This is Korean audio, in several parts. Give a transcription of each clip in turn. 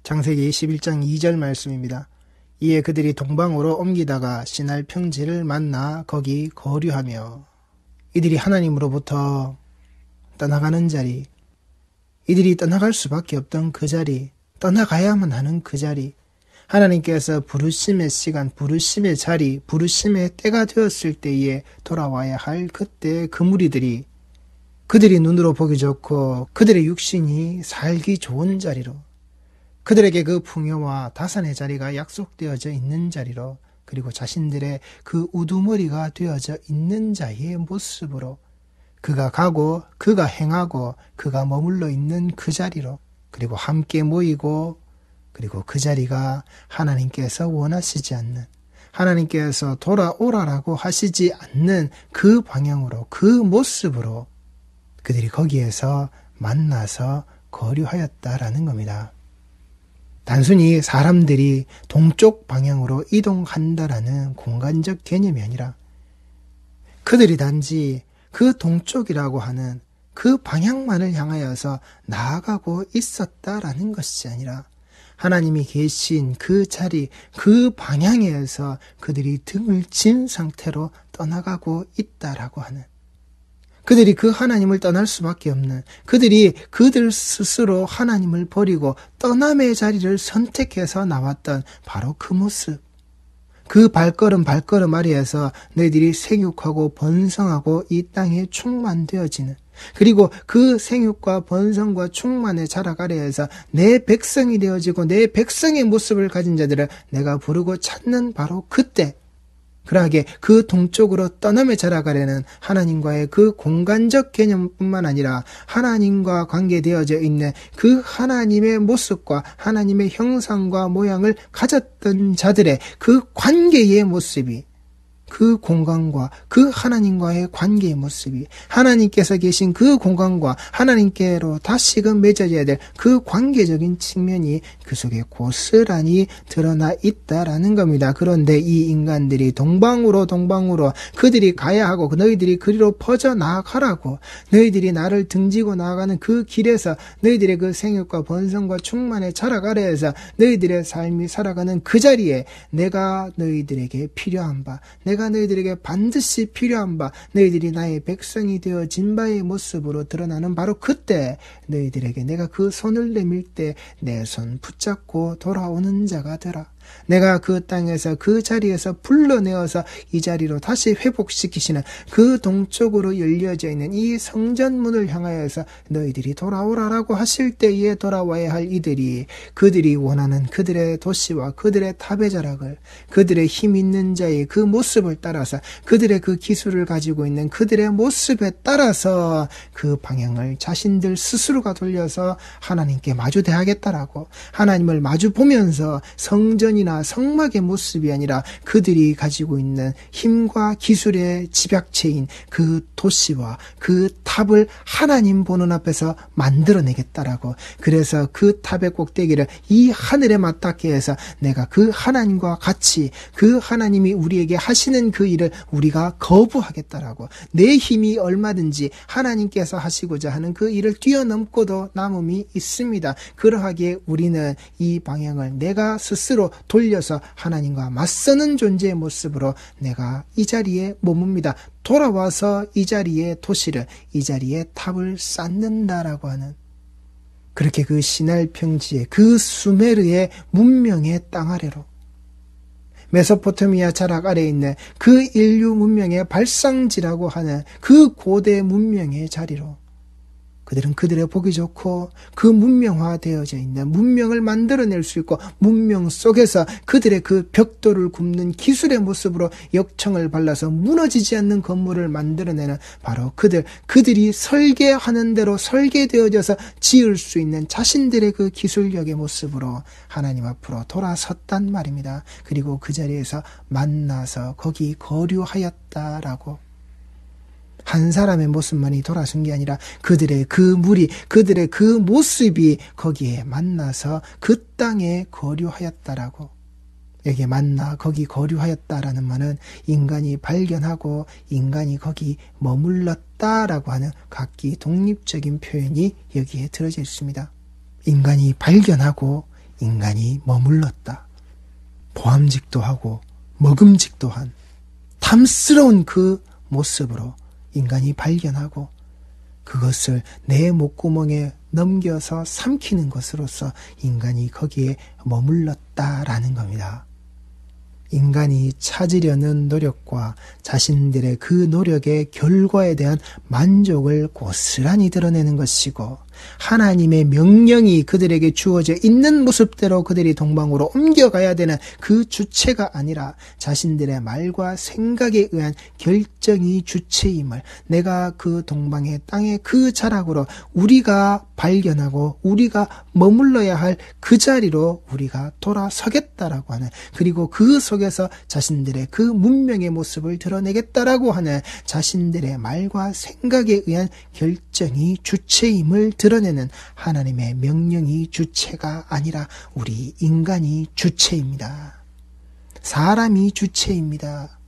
창세기 11장 2절 말씀입니다. 이에 그들이 동방으로 옮기다가 시날 평지를 만나 거기 거류하며, 이들이 하나님으로부터 떠나가는 자리, 이들이 떠나갈 수밖에 없던 그 자리, 떠나가야만 하는 그 자리, 하나님께서 부르심의 시간, 부르심의 자리, 부르심의 때가 되었을 때에 돌아와야 할 그때 그 무리들이, 그들이 눈으로 보기 좋고 그들의 육신이 살기 좋은 자리로, 그들에게 그 풍요와 다산의 자리가 약속되어져 있는 자리로, 그리고 자신들의 그 우두머리가 되어져 있는 자의 모습으로, 그가 가고 그가 행하고 그가 머물러 있는 그 자리로, 그리고 함께 모이고, 그리고 그 자리가 하나님께서 원하시지 않는, 하나님께서 돌아오라라고 하시지 않는 그 방향으로, 그 모습으로 그들이 거기에서 만나서 거류하였다라는 겁니다. 단순히 사람들이 동쪽 방향으로 이동한다라는 공간적 개념이 아니라, 그들이 단지 그 동쪽이라고 하는 그 방향만을 향하여서 나아가고 있었다라는 것이 아니라, 하나님이 계신 그 자리, 그 방향에서 그들이 등을 진 상태로 떠나가고 있다라고 하는, 그들이 그 하나님을 떠날 수밖에 없는, 그들이 그들 스스로 하나님을 버리고 떠남의 자리를 선택해서 나왔던 바로 그 모습, 그 발걸음 아래에서 너희들이 생육하고 번성하고 이 땅에 충만되어지는, 그리고 그 생육과 번성과 충만의 자락 아래에서 내 백성이 되어지고 내 백성의 모습을 가진 자들을 내가 부르고 찾는 바로 그때, 그러하게 그 동쪽으로 떠남의 자락 아래는 하나님과의 그 공간적 개념뿐만 아니라 하나님과 관계되어져 있는 그 하나님의 모습과 하나님의 형상과 모양을 가졌던 자들의 그 관계의 모습이, 그 공간과 그 하나님과의 관계의 모습이, 하나님께서 계신 그 공간과 하나님께로 다시금 맺어져야 될 그 관계적인 측면이 그 속에 고스란히 드러나 있다라는 겁니다. 그런데 이 인간들이 동방으로 그들이 가야 하고, 너희들이 그리로 퍼져나가라고, 너희들이 나를 등지고 나아가는 그 길에서 너희들의 그 생육과 번성과 충만의 자락 아래에서 너희들의 삶이 살아가는 그 자리에 내가 너희들에게 필요한 바, 내가 너희들에게 반드시 필요한 바, 너희들이 나의 백성이 되어진 바의 모습으로 드러나는 바로 그때 너희들에게 내가 그 손을 내밀 때 내 손 붙잡고 돌아오는 자가 되라. 내가 그 땅에서 그 자리에서 불러내어서 이 자리로 다시 회복시키시는 그 동쪽으로 열려져 있는 이 성전문을 향하여서 너희들이 돌아오라라고 하실 때에 돌아와야 할 이들이, 그들이 원하는 그들의 도시와 그들의 탑의 자락을, 그들의 힘 있는 자의 그 모습을 따라서, 그들의 그 기술을 가지고 있는 그들의 모습에 따라서 그 방향을 자신들 스스로가 돌려서 하나님께 마주대하겠다라고, 하나님을 마주 보면서 성전이나 성막의 모습이 아니라 그들이 가지고 있는 힘과 기술의 집약체인 그 도시와 그 탑을 하나님 보는 앞에서 만들어내겠다라고, 그래서 그 탑의 꼭대기를 이 하늘에 맞닿게 해서 내가 그 하나님과 같이 그 하나님이 우리에게 하시는 그 일을 우리가 거부하겠다라고, 내 힘이 얼마든지 하나님께서 하시고자 하는 그 일을 뛰어넘고도 남음이 있습니다. 그러하기에 우리는 이 방향을 내가 스스로 돌려서 하나님과 맞서는 존재의 모습으로 내가 이 자리에 머뭅니다. 돌아와서 이 자리에 도시를, 이 자리에 탑을 쌓는다라고 하는, 그렇게 그 시날 평지의 그 수메르의 문명의 땅 아래로, 메소포타미아 자락 아래에 있는 그 인류 문명의 발상지라고 하는 그 고대 문명의 자리로, 그들은 그들의 보기 좋고 그 문명화되어져 있는, 문명을 만들어낼 수 있고 문명 속에서 그들의 그 벽돌을 굽는 기술의 모습으로 역청을 발라서 무너지지 않는 건물을 만들어내는 바로 그들이 설계하는 대로 설계되어져서 지을 수 있는 자신들의 그 기술력의 모습으로 하나님 앞으로 돌아섰단 말입니다. 그리고 그 자리에서 만나서 거기 거류하였다라고, 한 사람의 모습만이 돌아선 게 아니라 그들의 그 무리, 그들의 그 모습이 거기에 만나서 그 땅에 거류하였다라고, 여기에 만나 거기 거류하였다라는 말은 인간이 발견하고 인간이 거기 머물렀다라고 하는 각기 독립적인 표현이 여기에 들어져 있습니다. 인간이 발견하고 인간이 머물렀다. 보암직도 하고 먹음직도 한 탐스러운 그 모습으로 인간이 발견하고 그것을 내 목구멍에 넘겨서 삼키는 것으로서 인간이 거기에 머물렀다라는 겁니다. 인간이 찾으려는 노력과 자신들의 그 노력의 결과에 대한 만족을 고스란히 드러내는 것이고 하나님의 명령이 그들에게 주어져 있는 모습대로 그들이 동방으로 옮겨가야 되는 그 주체가 아니라 자신들의 말과 생각에 의한 결정이 주체임을 내가 그 동방의 땅의 그 자락으로 우리가 발견하고 우리가 머물러야 할 그 자리로 우리가 돌아서겠다라고 하는 그리고 그 속에서 자신들의 그 문명의 모습을 드러내겠다라고 하는 자신들의 말과 생각에 의한 결정이 주체임을 드러내는 하나님의 명령이 주체가 아니라 우리 인간이 주체입니다. 사람이 주체입니다.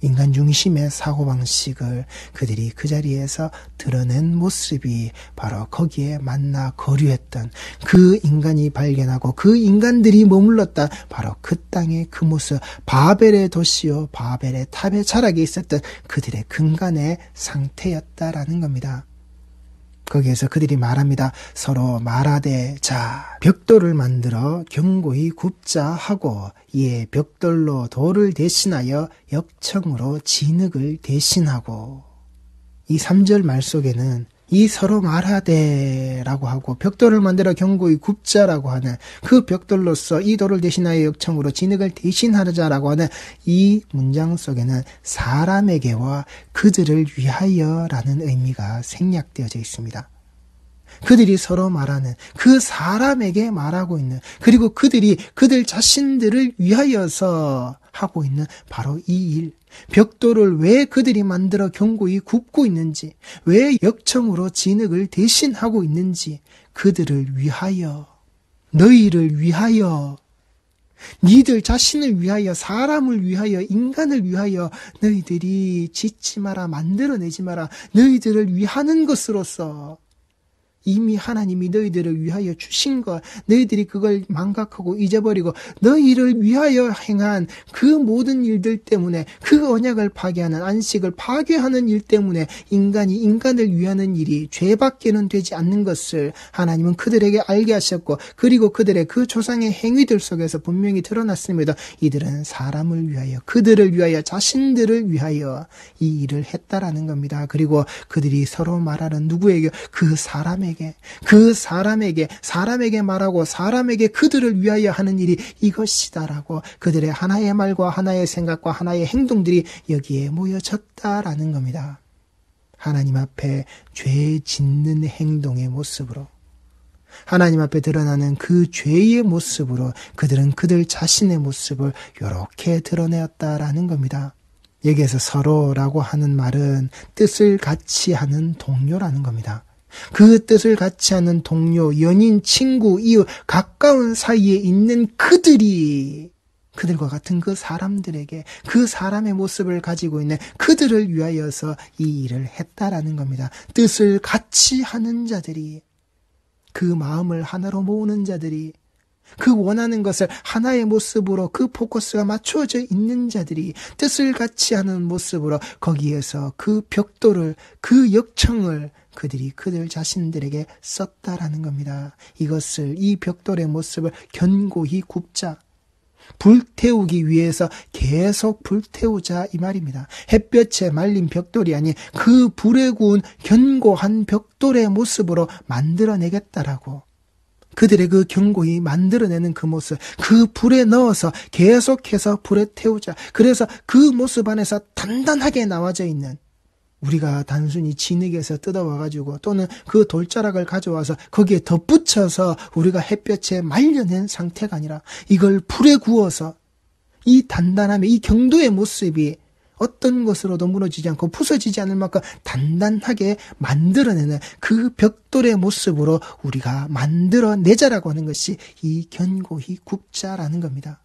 인간 중심의 사고방식을 그들이 그 자리에서 드러낸 모습이 바로 거기에 만나 거류했던 그 인간이 발견하고 그 인간들이 머물렀다 바로 그 땅의 그 모습 바벨의 도시요 바벨의 탑의 자락에 있었던 그들의 근간의 상태였다라는 겁니다. 거기에서 그들이 말합니다. 서로 말하되 자 벽돌을 만들어 견고히 굽자 하고 이에 벽돌로 돌을 대신하여 역청으로 진흙을 대신하고 이 3절 말 속에는 이 서로 말하되 라고 하고 벽돌을 만들어 견고히 굽자라고 하는 그 벽돌로서 이 돌을 대신하여 역청으로 진흙을 대신하자라고 하는 이 문장 속에는 사람에게와 그들을 위하여라는 의미가 생략되어져 있습니다. 그들이 서로 말하는 그 사람에게 말하고 있는 그리고 그들이 그들 자신들을 위하여서 하고 있는 바로 이 일 벽돌을 왜 그들이 만들어 견고히 굽고 있는지 왜 역청으로 진흙을 대신하고 있는지 그들을 위하여 너희를 위하여 니들 자신을 위하여 사람을 위하여 인간을 위하여 너희들이 짓지 마라 만들어내지 마라 너희들을 위하는 것으로서 이미 하나님이 너희들을 위하여 주신 것, 너희들이 그걸 망각하고 잊어버리고 너희를 위하여 행한 그 모든 일들 때문에 그 언약을 파괴하는 안식을 파괴하는 일 때문에 인간이 인간을 위하는 일이 죄밖에는 되지 않는 것을 하나님은 그들에게 알게 하셨고 그리고 그들의 그 조상의 행위들 속에서 분명히 드러났습니다. 이들은 사람을 위하여 그들을 위하여 자신들을 위하여 이 일을 했다라는 겁니다. 그리고 그들이 서로 말하는 누구에게 그 사람에게 말하고 사람에게 그들을 위하여 하는 일이 이것이다라고 그들의 하나의 말과 하나의 생각과 하나의 행동들이 여기에 모여졌다라는 겁니다. 하나님 앞에 죄 짓는 행동의 모습으로 하나님 앞에 드러나는 그 죄의 모습으로 그들은 그들 자신의 모습을 이렇게 드러내었다라는 겁니다. 여기에서 서로라고 하는 말은 뜻을 같이 하는 동료라는 겁니다. 그 뜻을 같이 하는 동료, 연인, 친구, 이웃, 가까운 사이에 있는 그들과 같은 그 사람들에게 그 사람의 모습을 가지고 있는 그들을 위하여서 이 일을 했다라는 겁니다. 뜻을 같이 하는 자들이 그 마음을 하나로 모으는 자들이 그 원하는 것을 하나의 모습으로 그 포커스가 맞추어져 있는 자들이 뜻을 같이 하는 모습으로 거기에서 그 벽돌을 그 역청을 그들이 그들 자신들에게 썼다라는 겁니다. 이것을 이 벽돌의 모습을 견고히 굽자 불태우기 위해서 계속 불태우자 이 말입니다. 햇볕에 말린 벽돌이 아닌 그 불에 구운 견고한 벽돌의 모습으로 만들어내겠다라고 그들의 그 견고히 만들어내는 그 모습 그 불에 넣어서 계속해서 불에 태우자. 그래서 그 모습 안에서 단단하게 나와져 있는 우리가 단순히 진흙에서 뜯어와가지고 또는 그 돌자락을 가져와서 거기에 덧붙여서 우리가 햇볕에 말려낸 상태가 아니라 이걸 불에 구워서 이 단단함의 이 경도의 모습이 어떤 것으로도 무너지지 않고 부서지지 않을 만큼 단단하게 만들어내는 그 벽돌의 모습으로 우리가 만들어내자라고 하는 것이 이 견고히 굽자라는 겁니다.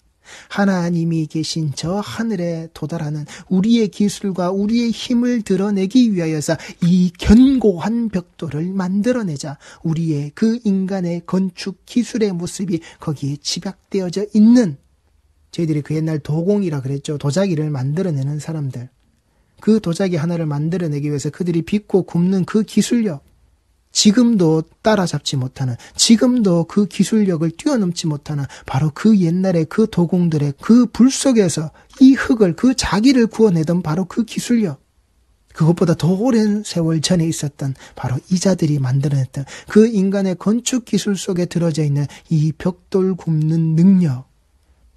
하나님이 계신 저 하늘에 도달하는 우리의 기술과 우리의 힘을 드러내기 위하여서 이 견고한 벽돌을 만들어내자 우리의 그 인간의 건축 기술의 모습이 거기에 집약되어져 있는, 저희들이 그 옛날 도공이라 그랬죠. 도자기를 만들어내는 사람들. 그 도자기 하나를 만들어내기 위해서 그들이 빚고 굽는 그 기술력, 지금도 따라잡지 못하는, 지금도 그 기술력을 뛰어넘지 못하는 바로 그 옛날의 그 도공들의 그 불 속에서 이 흙을, 그 자기를 구워내던 바로 그 기술력, 그것보다 더 오랜 세월 전에 있었던 바로 이 자들이 만들어냈던 그 인간의 건축 기술 속에 들어져 있는 이 벽돌 굽는 능력,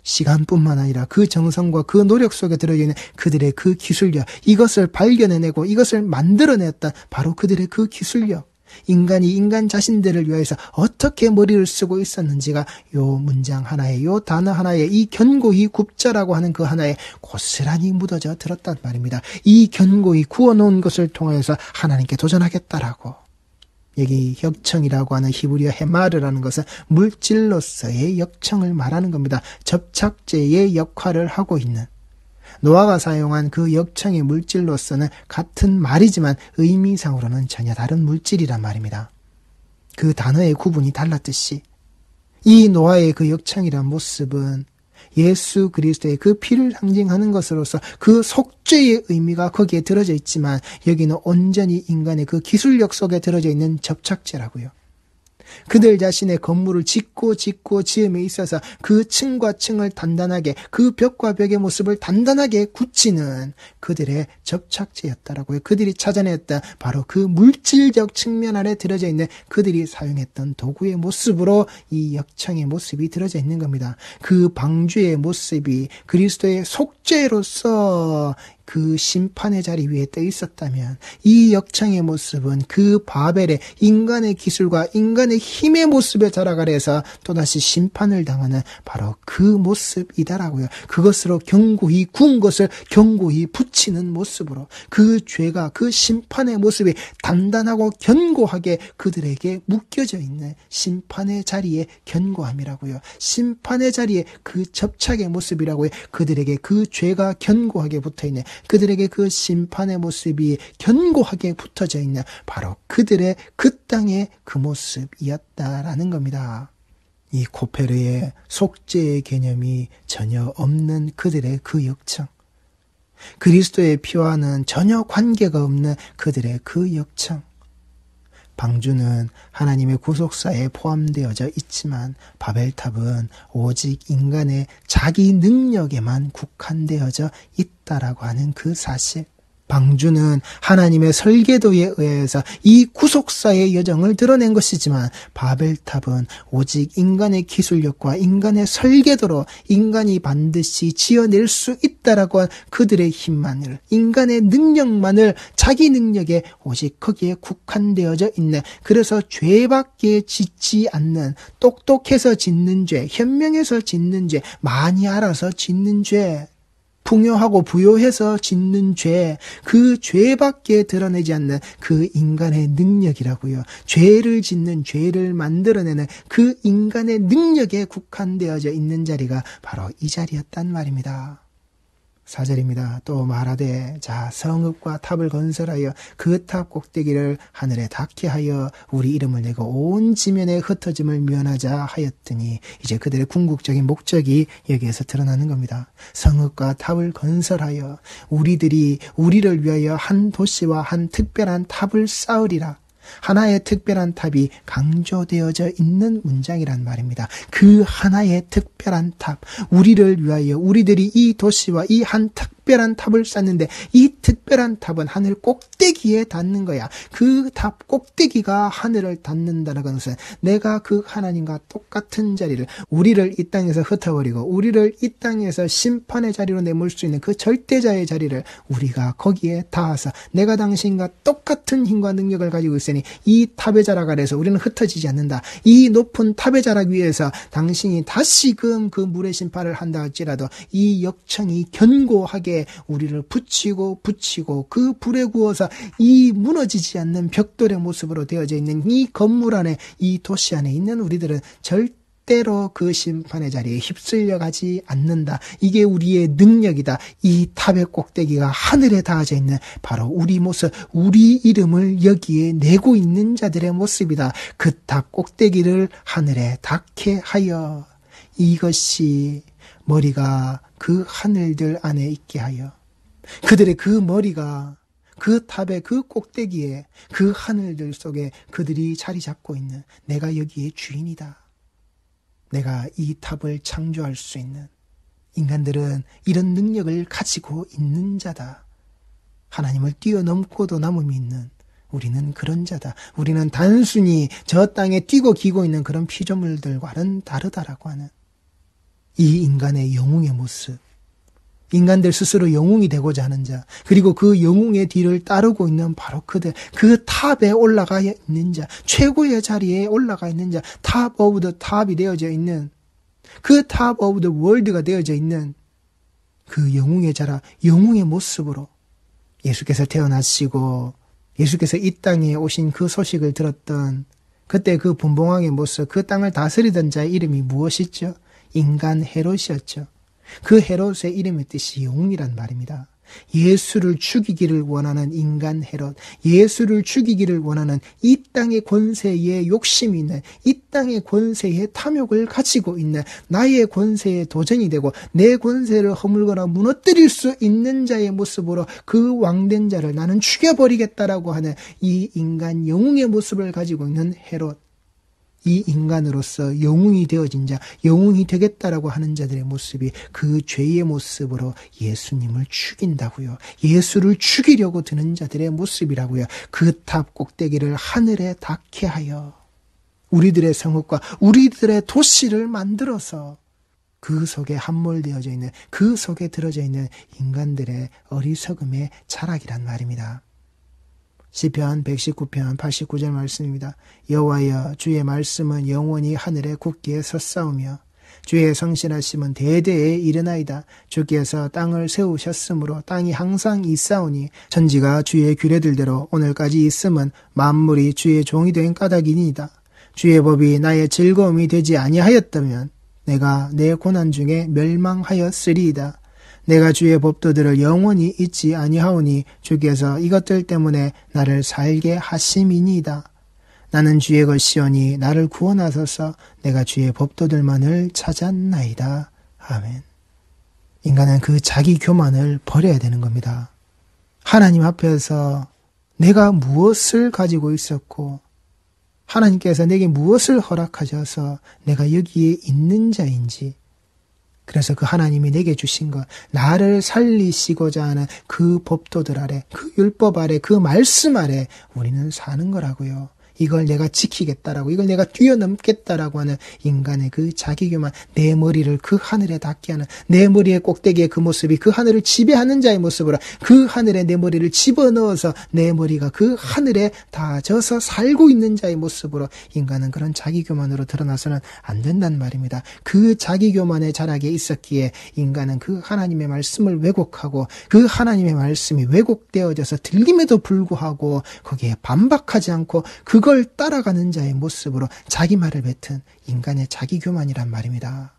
시간뿐만 아니라 그 정성과 그 노력 속에 들어있는 그들의 그 기술력, 이것을 발견해내고 이것을 만들어냈던 바로 그들의 그 기술력, 인간이 인간 자신들을 위해서 어떻게 머리를 쓰고 있었는지가 요 문장 하나에, 요 단어 하나에, 이 견고히 굽자라고 하는 그 하나에 고스란히 묻어져 들었단 말입니다. 이 견고히 구워놓은 것을 통해서 하나님께 도전하겠다라고. 여기 역청이라고 하는 히브리어 헤마르라는 것은 물질로서의 역청을 말하는 겁니다. 접착제의 역할을 하고 있는, 노아가 사용한 그 역청의 물질로서는 같은 말이지만 의미상으로는 전혀 다른 물질이란 말입니다. 그 단어의 구분이 달랐듯이 이 노아의 그 역청이란 모습은 예수 그리스도의 그 피를 상징하는 것으로서 그 속죄의 의미가 거기에 들어져 있지만, 여기는 온전히 인간의 그 기술력 속에 들어져 있는 접착제라고요. 그들 자신의 건물을 짓고 지음에 있어서 그 층과 층을 단단하게, 그 벽과 벽의 모습을 단단하게 굳히는 그들의 접착제였다라고요. 그들이 찾아냈던 바로 그 물질적 측면 안에 들어져 있는 그들이 사용했던 도구의 모습으로 이 역청의 모습이 들어져 있는 겁니다. 그 방주의 모습이 그리스도의 속죄로서 그 심판의 자리 위에 떠 있었다면, 이 역청의 모습은 그 바벨의 인간의 기술과 인간의 힘의 모습에 자라가려서 또다시 심판을 당하는 바로 그 모습이다라고요. 그것으로 견고히 구운 것을 견고히 붙이는 모습으로, 그 죄가, 그 심판의 모습이 단단하고 견고하게 그들에게 묶여져 있는 심판의 자리의 견고함이라고요. 심판의 자리에 그 접착의 모습이라고요. 그들에게 그 죄가 견고하게 붙어있는, 그들에게 그 심판의 모습이 견고하게 붙어져 있는 바로 그들의 그 땅의 그 모습이었다라는 겁니다. 이 코페르의 속죄의 개념이 전혀 없는 그들의 그 역청, 그리스도의 피와는 전혀 관계가 없는 그들의 그 역청, 방주는 하나님의 구속사에 포함되어져 있지만 바벨탑은 오직 인간의 자기 능력에만 국한되어져 있다라고 하는 그 사실, 방주는 하나님의 설계도에 의해서 이 구속사의 여정을 드러낸 것이지만, 바벨탑은 오직 인간의 기술력과 인간의 설계도로 인간이 반드시 지어낼 수 있다라고 한 그들의 힘만을, 인간의 능력만을, 자기 능력에 오직 거기에 국한되어져 있는, 그래서 죄밖에 짓지 않는, 똑똑해서 짓는 죄, 현명해서 짓는 죄, 많이 알아서 짓는 죄, 풍요하고 부요해서 짓는 죄, 그 죄밖에 드러내지 않는 그 인간의 능력이라고요. 죄를 짓는, 죄를 만들어내는 그 인간의 능력에 국한되어져 있는 자리가 바로 이 자리였단 말입니다. 4절입니다. 또 말하되 자 성읍과 탑을 건설하여 그 탑 꼭대기를 하늘에 닿게 하여 우리 이름을 내고 온 지면에 흩어짐을 면하자 하였더니, 이제 그들의 궁극적인 목적이 여기에서 드러나는 겁니다. 성읍과 탑을 건설하여 우리들이 우리를 위하여 한 도시와 한 특별한 탑을 쌓으리라. 하나의 특별한 탑이 강조되어져 있는 문장이란 말입니다. 그 하나의 특별한 탑, 우리를 위하여 우리들이 이 도시와 이 한 특별한 탑을 쌓는데, 이 특별한 탑은 하늘 꼭대기에 닿는 거야. 그 탑 꼭대기가 하늘을 닿는다는 것은 내가 그 하나님과 똑같은 자리를, 우리를 이 땅에서 흩어버리고 우리를 이 땅에서 심판의 자리로 내몰 수 있는 그 절대자의 자리를 우리가 거기에 닿아서 내가 당신과 똑같은 힘과 능력을 가지고 있으니 이 탑에 자라가려서 우리는 흩어지지 않는다. 이 높은 탑에 자라기 위해서 당신이 다시금 그 물의 심판을 한다 할지라도 이 역청이 견고하게 우리를 붙이고 그 불에 구워서 이 무너지지 않는 벽돌의 모습으로 되어져 있는 이 건물 안에, 이 도시 안에 있는 우리들은 절대 절대로 그 심판의 자리에 휩쓸려 가지 않는다. 이게 우리의 능력이다. 이 탑의 꼭대기가 하늘에 닿아져 있는 바로 우리 모습, 우리 이름을 여기에 내고 있는 자들의 모습이다. 그 탑 꼭대기를 하늘에 닿게 하여, 이것이 머리가 그 하늘들 안에 있게 하여, 그들의 그 머리가 그 탑의 그 꼭대기에, 그 하늘들 속에 그들이 자리 잡고 있는, 내가 여기에 주인이다. 내가 이 탑을 창조할 수 있는, 인간들은 이런 능력을 가지고 있는 자다. 하나님을 뛰어넘고도 남음이 있는, 우리는 그런 자다. 우리는 단순히 저 땅에 뛰고 기고 있는 그런 피조물들과는 다르다라고 하는 이 인간의 영웅의 모습, 인간들 스스로 영웅이 되고자 하는 자, 그리고 그 영웅의 뒤를 따르고 있는 바로 그들, 그 탑에 올라가 있는 자, 최고의 자리에 올라가 있는 자, 탑 오브 더 탑이 되어져 있는, 그 탑 오브 더 월드가 되어져 있는 그 영웅의 자라, 영웅의 모습으로 예수께서 태어나시고 예수께서 이 땅에 오신 그 소식을 들었던 그때 그 분봉왕의 모습, 그 땅을 다스리던 자의 이름이 무엇이죠? 인간 헤롯이었죠. 그 헤롯의 이름의 뜻이 영웅이란 말입니다. 예수를 죽이기를 원하는 인간 헤롯, 예수를 죽이기를 원하는 이 땅의 권세에 욕심이 있는, 이 땅의 권세에 탐욕을 가지고 있는, 나의 권세에 도전이 되고 내 권세를 허물거나 무너뜨릴 수 있는 자의 모습으로 그 왕된 자를 나는 죽여버리겠다라고 하는 이 인간 영웅의 모습을 가지고 있는 헤롯, 이 인간으로서 영웅이 되어진 자, 영웅이 되겠다라고 하는 자들의 모습이 그 죄의 모습으로 예수님을 죽인다고요. 예수를 죽이려고 드는 자들의 모습이라고요. 그 탑 꼭대기를 하늘에 닿게 하여 우리들의 성읍과 우리들의 도시를 만들어서 그 속에 함몰되어져 있는, 그 속에 들어져 있는 인간들의 어리석음의 자락이란 말입니다. 시편 119편 89절 말씀입니다. 여호와여, 주의 말씀은 영원히 하늘에 굳게 섰사오며 주의 성실하심은 대대에 이르나이다. 주께서 땅을 세우셨으므로 땅이 항상 있사오니 천지가 주의 규례들대로 오늘까지 있음은 만물이 주의 종이 된 까닭이니이다. 주의 법이 나의 즐거움이 되지 아니하였다면 내가 내 고난 중에 멸망하였으리이다. 내가 주의 법도들을 영원히 잊지 아니하오니 주께서 이것들 때문에 나를 살게 하심이니이다. 나는 주의 것이오니 나를 구원하소서. 내가 주의 법도들만을 찾았나이다. 아멘. 인간은 그 자기 교만을 버려야 되는 겁니다. 하나님 앞에서 내가 무엇을 가지고 있었고 하나님께서 내게 무엇을 허락하셔서 내가 여기에 있는 자인지, 그래서 그 하나님이 내게 주신 것, 나를 살리시고자 하는 그 법도들 아래, 그 율법 아래, 그 말씀 아래 우리는 사는 거라고요. 이걸 내가 지키겠다라고, 이걸 내가 뛰어넘겠다라고 하는 인간의 그 자기교만, 내 머리를 그 하늘에 닿게 하는, 내 머리의 꼭대기의 그 모습이 그 하늘을 지배하는 자의 모습으로, 그 하늘에 내 머리를 집어넣어서 내 머리가 그 하늘에 닿아져서 살고 있는 자의 모습으로, 인간은 그런 자기교만으로 드러나서는 안 된단 말입니다. 그 자기교만의 자락에 있었기에 인간은 그 하나님의 말씀을 왜곡하고, 그 하나님의 말씀이 왜곡되어져서 들림에도 불구하고 거기에 반박하지 않고 그걸 따라가는 자의 모습으로 자기 말을 뱉은 인간의 자기교만이란 말입니다.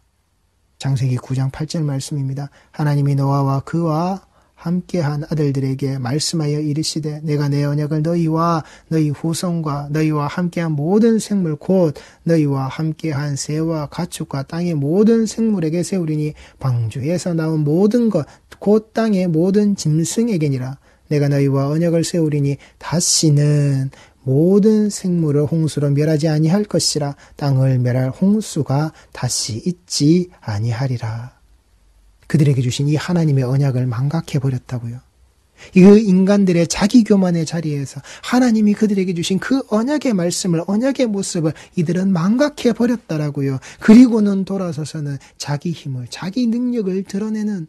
창세기 9장 8절 말씀입니다. 하나님이 노아와 그와 함께한 아들들에게 말씀하여 이르시되 내가 내 언약을 너희와 너희 후손과 너희와 함께한 모든 생물 곧 너희와 함께한 새와 가축과 땅의 모든 생물에게 세우리니 방주에서 나온 모든 것 곧 땅의 모든 짐승에게니라. 내가 너희와 언약을 세우리니 다시는 모든 생물을 홍수로 멸하지 아니할 것이라. 땅을 멸할 홍수가 다시 있지 아니하리라. 그들에게 주신 이 하나님의 언약을 망각해버렸다고요. 그 인간들의 자기교만의 자리에서 하나님이 그들에게 주신 그 언약의 말씀을, 언약의 모습을 이들은 망각해버렸다라고요. 그리고는 돌아서서는 자기 힘을, 자기 능력을 드러내는,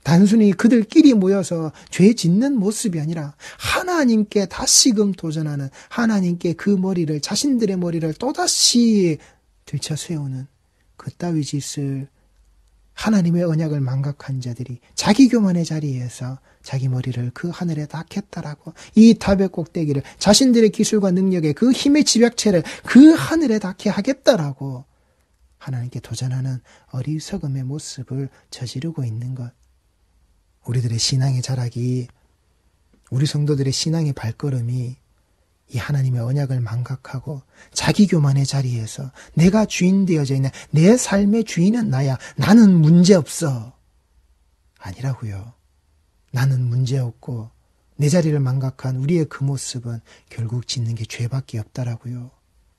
단순히 그들끼리 모여서 죄 짓는 모습이 아니라 하나님께 다시금 도전하는, 하나님께 그 머리를, 자신들의 머리를 또다시 들쳐 세우는 그 따위 짓을 하나님의 언약을 망각한 자들이 자기 교만의 자리에서 자기 머리를 그 하늘에 닿겠다라고, 이 탑의 꼭대기를, 자신들의 기술과 능력의 그 힘의 집약체를 그 하늘에 닿게 하겠다라고 하나님께 도전하는 어리석음의 모습을 저지르고 있는 것. 우리들의 신앙의 자락이, 우리 성도들의 신앙의 발걸음이 이 하나님의 언약을 망각하고 자기 교만의 자리에서 내가 주인 되어져 있는, 내 삶의 주인은 나야, 나는 문제없어, 아니라고요. 나는 문제없고 내 자리를 망각한 우리의 그 모습은 결국 짓는 게 죄밖에 없다라고요.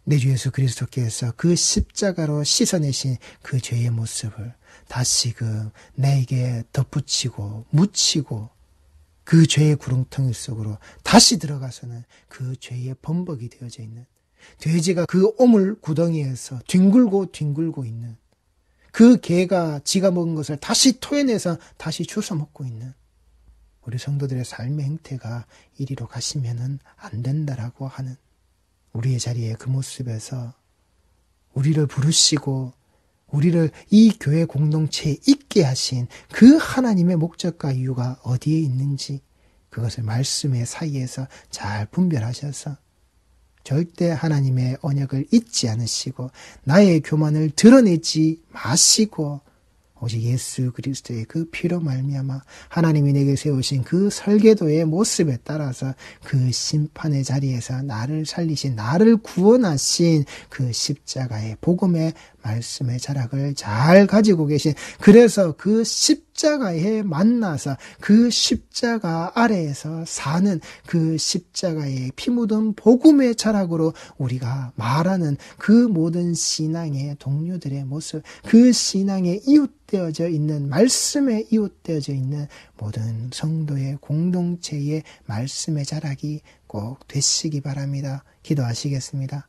내 주 예수 그리스도께서 그 십자가로 씻어내신 그 죄의 모습을 다시금 내게 덧붙이고 묻히고 그 죄의 구렁텅이 속으로 다시 들어가서는 그 죄의 범벅이 되어져 있는, 돼지가 그 오물 구덩이에서 뒹굴고 있는, 그 개가 지가 먹은 것을 다시 토해내서 다시 주워 먹고 있는 우리 성도들의 삶의 행태가 이리로 가시면은 안 된다라고 하는, 우리의 자리에 그 모습에서 우리를 부르시고 우리를 이 교회 공동체에 있게 하신 그 하나님의 목적과 이유가 어디에 있는지 그것을 말씀의 사이에서 잘 분별하셔서 절대 하나님의 언약을 잊지 않으시고 나의 교만을 드러내지 마시고 오직 예수 그리스도의 그 피로 말미암아 하나님이 내게 세우신 그 설계도의 모습에 따라서 그 심판의 자리에서 나를 살리신, 나를 구원하신 그 십자가의 복음의 말씀의 자락을 잘 가지고 계신, 그래서 그 십자가에 만나서 그 십자가 아래에서 사는 그 십자가의 피 묻은 복음의 자락으로 우리가 말하는 그 모든 신앙의 동료들의 모습, 그 신앙의 이웃되어져 있는, 말씀에 이웃되어져 있는 모든 성도의 공동체의 말씀의 자락이 꼭 되시기 바랍니다. 기도하시겠습니다.